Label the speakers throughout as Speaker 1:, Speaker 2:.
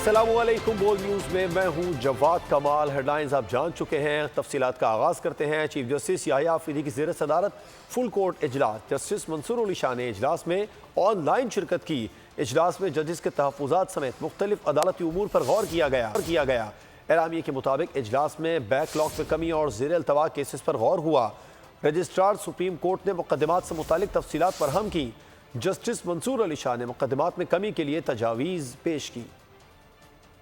Speaker 1: السلام علیکم بول نیوز میں میں ہوں جواد کمال۔ ہیڈ لائنز آپ جان چکے ہیں، تفصیلات کا آغاز کرتے ہیں۔ چیف جسٹس یحییٰ آفریدی کی زیر صدارت فل کورٹ اجلاس، جسٹس منصور علی شاہ نے اجلاس میں آن لائن شرکت کی۔ اجلاس میں ججز کے تحفظات سمیت مختلف عدالتی امور پر غور کیا گیا۔ اعلامیے کے مطابق اجلاس میں بیک لاگ میں کمی اور زیر التواء کیسز پر غور ہوا۔ رجسٹرار سپریم کورٹ نے مقدمات سے متعلق تفصیلات فراہم کی۔ جسٹس منصور علی شاہ نے مقدمات میں کمی کے لیے تجاویز پیش کی۔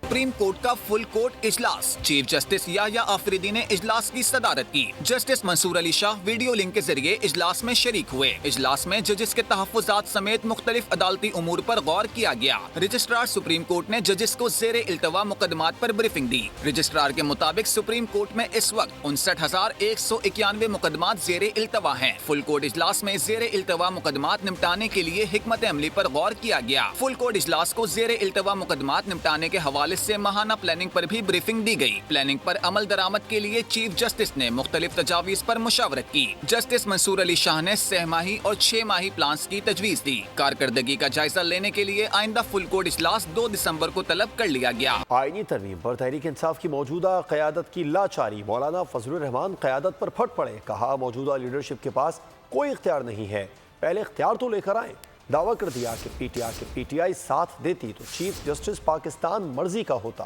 Speaker 2: سپریم کورٹ کا فل کورٹ اجلاس، چیف جسٹس یحییٰ آفریدی نے اجلاس کی صدارت کی۔ جسٹس منصور علی شاہ ویڈیو لنک کے ذریعے اجلاس میں شریک ہوئے۔ اجلاس میں ججز کے تحفظات سمیت مختلف عدالتی امور پر غور کیا گیا۔ رجسٹرار سپریم کورٹ نے ججز کو زیر التواء مقدمات پر بریفنگ دی۔ رجسٹرار کے مطابق سپریم کورٹ میں اس وقت 59,191 مقدمات زیر التواء ہیں۔ فل کورٹ اجلاس میں زیر التواء مقدمات نمٹانے کے لیے حکمت عملی پر غور کیا گیا۔ فل کورٹ اجلاس کو زیر التواء مقدمات نمٹانے کے حوالے سے ماہانہ پلاننگ پر بھی بریفنگ دی گئی۔ پلاننگ پر عمل درآمد کے لیے چیف جسٹس نے مختلف تجاویز پر مشاورت کی۔ جسٹس منصور علی شاہ نے 6 ماہی اور 6 ماہی پلانز کی تجویز دی۔ کارکردگی کا جائزہ لینے کے لیے آئندہ فل کورٹ اجلاس 2 دسمبر کو طلب کر لیا گیا۔
Speaker 1: آئینی ترمیم پر تحریک انصاف کی موجودہ قیادت کی لاچاری، مولانا فضل الرحمان قیادت پر پھٹ پڑے۔ کہا موجودہ لیڈرشپ کے پاس کوئی اختیار نہیں ہے، پہلے اختیار تو لے کر آئیں۔ دعویٰ کر دیا کہ پی ٹی آئی ساتھ دیتی تو چیف جسٹس پاکستان مرضی کا ہوتا۔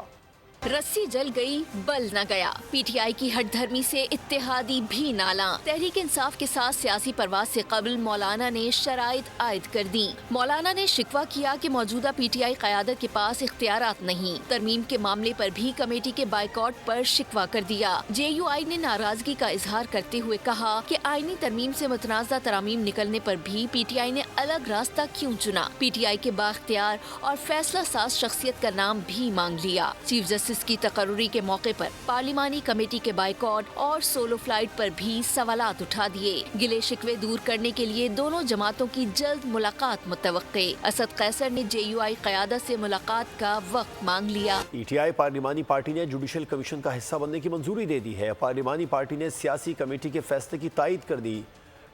Speaker 3: رسی جل گئی بل نہ گیا، پی ٹی آئی کی ہٹ دھرمی سے اتحادی بھی نالاں۔ تحریک انصاف کے ساتھ سیاسی پرواز سے قبل مولانا نے شرائط عائد کر دیں۔ مولانا نے شکوہ کیا کہ موجودہ پی ٹی آئی قیادت کے پاس اختیارات نہیں۔ ترمیم کے معاملے پر بھی کمیٹی کے بائیکاٹ پر شکوہ کر دیا۔ جے یو آئی نے ناراضگی کا اظہار کرتے ہوئے کہا کہ آئینی ترمیم سے متنازع ترامیم نکلنے پر بھی پی ٹی آئی نے الگ راستہ کیوں چنا۔ پی ٹی آئی کے بااختیار اور فیصلہ ساز شخصیت کا نام بھی مانگ لیا۔ چیف جسٹس کی تقرری کے موقع پر پارلیمانی کمیٹی کے بائیکاٹ اور سولو فلائٹ پر بھی سوالات اٹھا دیے۔ گلے شکوے دور کرنے کے لیے دونوں جماعتوں کی جلد ملاقات متوقع۔ اسد قیصر نے جے یو آئی قیادت سے ملاقات کا وقت مانگ لیا۔
Speaker 1: پی ٹی آئی پارلیمانی پارٹی نے جوڈیشل کمیشن کا حصہ بننے کی منظوری دے دی ہے۔ پارلیمانی پارٹی نے سیاسی کمیٹی کے فیصلے کی تائید کر دی۔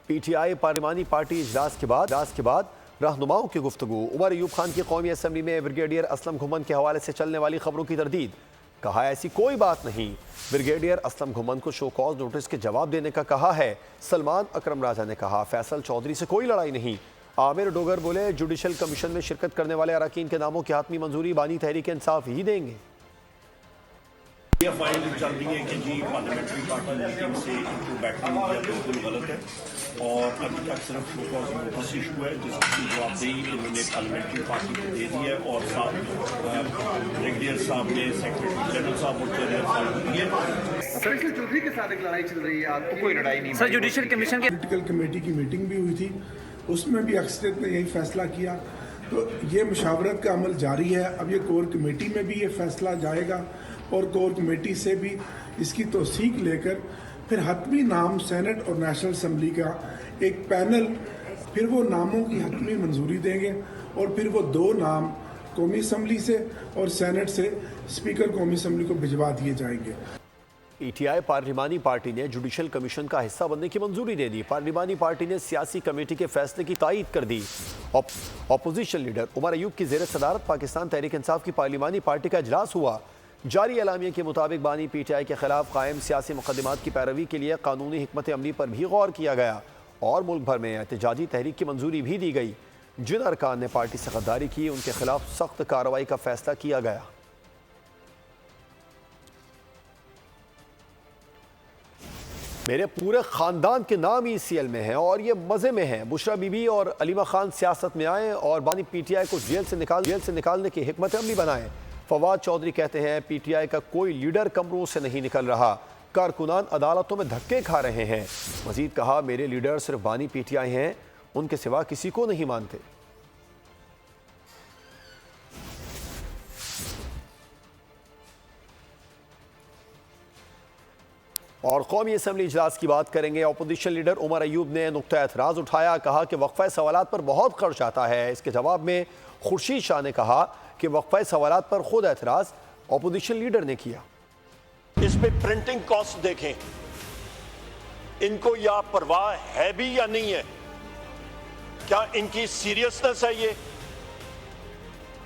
Speaker 1: پی ٹی آئی پارلیمانی پارٹی اجلاس کے بعد رہنماؤں کی گفتگو۔ عمر ایوب خان کی قومی اسمبلی میں بریگیڈیئر اسلم گھمن کے حوالے سے چلنے والی خبروں کی تردید۔ کہا ایسی کوئی بات نہیں۔ بریگیڈیئر اسلم گھمن کو شو کاز نوٹس کے جواب دینے کا کہا ہے۔ سلمان اکرم راجہ نے کہا فیصل چودھری سے کوئی لڑائی نہیں۔ عامر ڈوگر بولے جوڈیشل کمیشن میں شرکت کرنے والے اراکین کے ناموں کی حتمی منظوری بانی تحریک انصاف ہی دیں گے۔
Speaker 4: یہ فائل چل رہی ہے کہ جی پارلیمنٹری پارٹی میٹنگ سے ان کو بیٹھنے دیا بالکل غلط ہے، اور ابھی تک صرف شو کاز نوٹس ایشو ہے جس کی جواب دہی انہوں نے پارلیمنٹری پارٹی کو دے دی ہے، اور ساتھ بریگیڈیئر صاحب نے سیکرٹری جنرل صاحب کو فائل دی ہے۔
Speaker 5: فیصل چودھری کے ساتھ ایک لڑائی چل رہی ہے، آپ کو کوئی لڑائی نہیں؟
Speaker 6: سر جوڈیشل کمیشن کے
Speaker 7: پولیٹیکل کمیٹی کی میٹنگ بھی ہوئی تھی، اس میں بھی اکثریت نے یہی فیصلہ کیا، تو یہ مشاورت کا عمل جاری ہے۔ اب یہ کور کمیٹی میں بھی یہ فیصلہ جائے گا، اور کور کمیٹی سے بھی اس کی توثیق لے کر پھر حتمی نام سینٹ اور نیشنل اسمبلی کا ایک پینل پھر وہ ناموں کی حتمی منظوری دیں گے، اور پھر وہ 2 نام قومی اسمبلی سے اور سینٹ سے اسپیکر قومی اسمبلی کو بھجوا دیے جائیں گے۔
Speaker 1: پی ٹی آئی پارلیمانی پارٹی نے جوڈیشل کمیشن کا حصہ بننے کی منظوری دے دی۔ پارلیمانی پارٹی نے سیاسی کمیٹی کے فیصلے کی تائید کر دی۔ اپوزیشن لیڈر عمر ایوب کی زیر صدارت پاکستان تحریک انصاف کی پارلیمانی پارٹی کا اجلاس ہوا۔ جاری اعلامیے کے مطابق بانی پی ٹی آئی کے خلاف قائم سیاسی مقدمات کی پیروی کے لیے قانونی حکمت عملی پر بھی غور کیا گیا، اور ملک بھر میں احتجاجی تحریک کی منظوری بھی دی گئی۔ جن ارکان نے پارٹی سے غداری کی ان کے خلاف سخت کارروائی کا فیصلہ کیا گیا۔ میرے پورے خاندان کے نام ای سی ایل میں ہیں اور یہ مزے میں ہیں۔ بشرا بی بی اور علیمہ خان سیاست میں آئیں اور بانی پی ٹی آئی کو جیل سے نکالنے کی حکمت عملی بنائیں۔ فواد چودھری کہتے ہیں پی ٹی آئی کا کوئی لیڈر کمروں سے نہیں نکل رہا، کارکنان عدالتوں میں دھکے کھا رہے ہیں۔ مزید کہا میرے لیڈر صرف بانی پی ٹی آئی ہیں، ان کے سوا کسی کو نہیں مانتے۔ اور قومی اسمبلی اجلاس کی بات کریں گے۔ اپوزیشن لیڈر عمر ایوب نے نقطہ اعتراض اٹھایا، کہا کہ وقفہ سوالات پر بہت خرچ آتا ہے۔ اس کے جواب میں خورشید شاہ نے کہا کہ وقفہ سوالات پر خود اعتراض اپوزیشن لیڈر نے کیا۔
Speaker 4: اس پہ پرنٹنگ کاسٹ دیکھیں، ان کو یا پرواہ ہے بھی یا نہیں ہے؟ کیا ان کی سیریسنس ہے یہ؟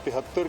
Speaker 8: 73